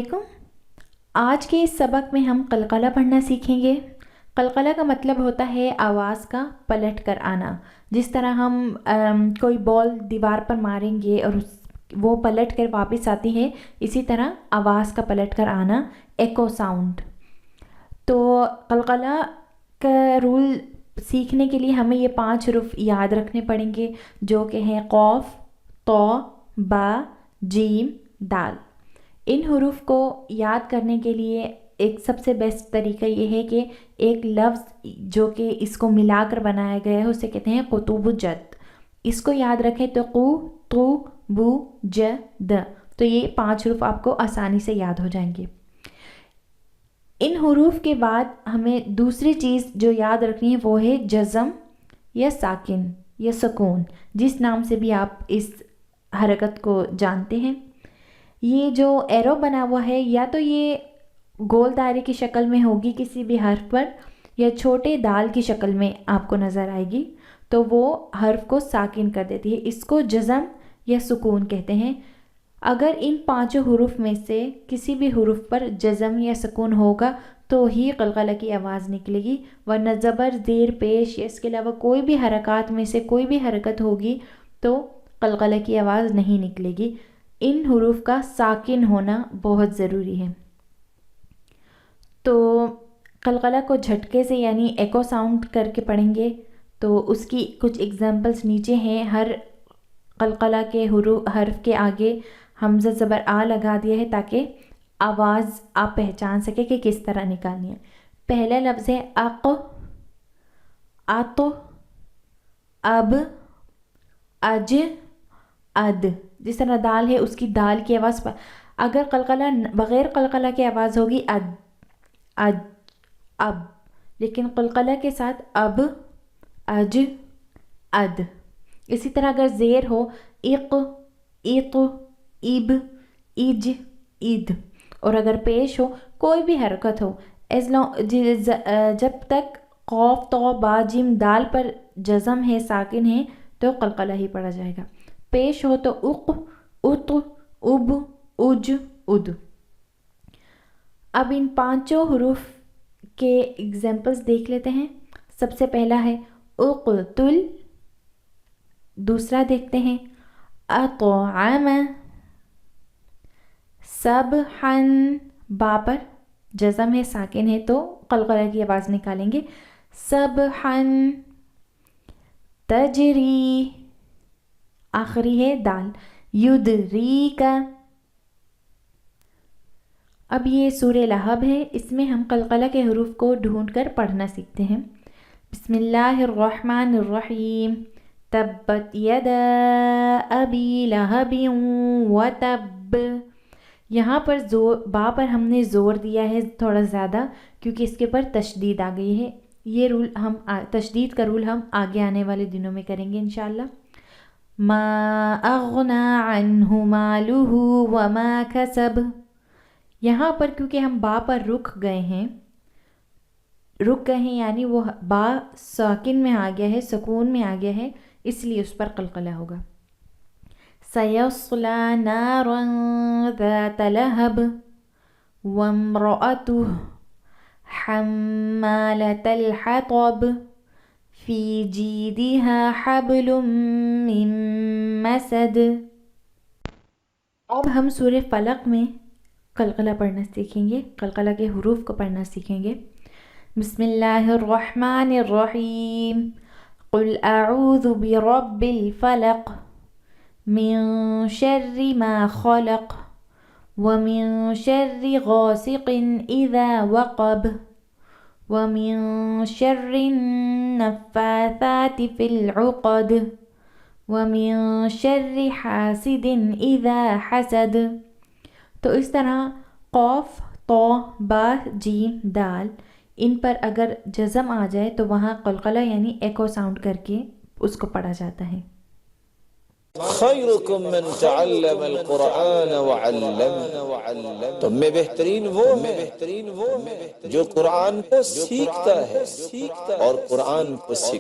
علیکم۔ آج کے اس سبق میں ہم قلقلہ پڑھنا سیکھیں گے۔ قلقلہ کا مطلب ہوتا ہے آواز کا پلٹ کر آنا۔ جس طرح ہم کوئی بال دیوار پر ماریں گے اور وہ پلٹ کر واپس آتی ہے، اسی طرح آواز کا پلٹ کر آنا، ایکو ساؤنڈ۔ تو قلقلہ کا رول سیکھنے کے لیے ہمیں یہ 5 حروف یاد رکھنے پڑیں گے، جو کہ ہیں قاف، طا، با، جیم، دال۔ ان حروف کو یاد کرنے کے لیے ایک سب سے بیسٹ طریقہ یہ ہے کہ ایک لفظ جو کہ اس کو ملا کر بنایا گیا ہے اسے کہتے ہیں قطب جد۔ اس کو یاد رکھیں تو قو، تو، بو، ج، د، تو یہ 5 حروف آپ کو آسانی سے یاد ہو جائیں گے۔ ان حروف کے بعد ہمیں دوسری چیز جو یاد رکھنی ہے وہ ہے جزم یا ساکن یا سکون، جس نام سے بھی آپ اس حرکت کو جانتے ہیں۔ یہ جو ایرو بنا ہوا ہے یا تو یہ گول دائرے کی شکل میں ہوگی کسی بھی حرف پر، یا چھوٹے دال کی شکل میں آپ کو نظر آئے گی، تو وہ حرف کو ساکن کر دیتی ہے۔ اس کو جزم یا سکون کہتے ہیں۔ اگر ان 5 حروف میں سے کسی بھی حرف پر جزم یا سکون ہوگا تو ہی قلقلہ کی آواز نکلے گی، ورنہ زبر، زیر، پیش یا اس کے علاوہ کوئی بھی حرکات میں سے کوئی بھی حرکت ہوگی تو قلقلہ کی آواز نہیں نکلے گی۔ ان حروف کا ساکن ہونا بہت ضروری ہے۔ تو قلقلہ کو جھٹکے سے یعنی ایکو ساؤنڈ کر کے پڑھیں گے تو اس کی کچھ ایگزامپلس نیچے ہیں۔ ہر قلقلہ کے حرف کے آگے حمزہ زبر آ لگا دیا ہے تاکہ آواز آپ پہچان سکے کہ کس طرح نکالنی ہے۔ پہلا لفظ ہے اق، ات، اب، اج، اد۔ جس طرح دال ہے اس کی دال کی آواز پر اگر قلقلہ بغیر قلقلہ کی آواز ہوگی اد، اج، اب، لیکن قلقلہ کے ساتھ اب، اج، اد۔ اسی طرح اگر زیر ہو اق، ایق، اب، اج، اد۔ اور اگر پیش ہو کوئی بھی حرکت ہو جب تک قاف، طا، با، جیم، دال پر جزم ہے، ساکن ہے، تو قلقلہ ہی پڑھا جائے گا۔ پیش ہو تو اق، ات، اب، اج، اد۔ اب ان 5 حروف کے ایگزامپلس دیکھ لیتے ہیں۔ سب سے پہلا ہے اقتل، دوسرا دیکھتے ہیں اطعم، سبحا، با پر جزم ہے، ساکن ہے تو قلقلہ کی آواز نکالیں گے، سبحا، تجری، آخری ہے دال، یدریک۔ اب یہ سورہ لہب ہے، اس میں ہم قلقلہ کے حروف کو ڈھونڈ کر پڑھنا سیکھتے ہیں۔ بسم اللہ الرحمن الرحیم، تبت یدا ابی لہب وتب۔ یہاں پر با پر ہم نے زور دیا ہے تھوڑا زیادہ کیونکہ اس کے پر تشدید آ گئی ہے۔ یہ رول تشدید کا رول ہم آگے آنے والے دنوں میں کریں گے انشاءاللہ۔ ما اغنى عنہ مالہ وما کسب۔ یہاں پر کیونکہ ہم با پر رک گئے ہیں یعنی وہ با ساکن میں آ گیا ہے، سکون میں آ گیا ہے، اس لیے اس پر قلقلہ ہوگا۔ سیصلی نارا ذات لہب وامرأتہ حمالۃ الحطب فی جیدہا حبل من مسد۔ اب ہم سورہ فلق میں قلقلہ پڑھنا سیکھیں گے، قلقلہ کے حروف کو پڑھنا سیکھیں گے۔ بسم اللہ الرحمن الرحیم، قل اعوذ برب الفلق من شر ما خلق ومن شر غاسق اذا وقب ومن شر النفاثات في العقد ومن شر حاسد اذا حسد۔ تو اس طرح قاف، طا، با، جیم، دال، ان پر اگر جزم آ جائے تو وہاں قلقلہ یعنی ایکو ساؤنڈ کر کے اس کو پڑھا جاتا ہے۔ خیرکم من تعلم القرآن وعلم۔ تم میں بہترین وہ ہے جو قرآن کو سیکھتا ہے اور قرآن کو سیکھتا ہے۔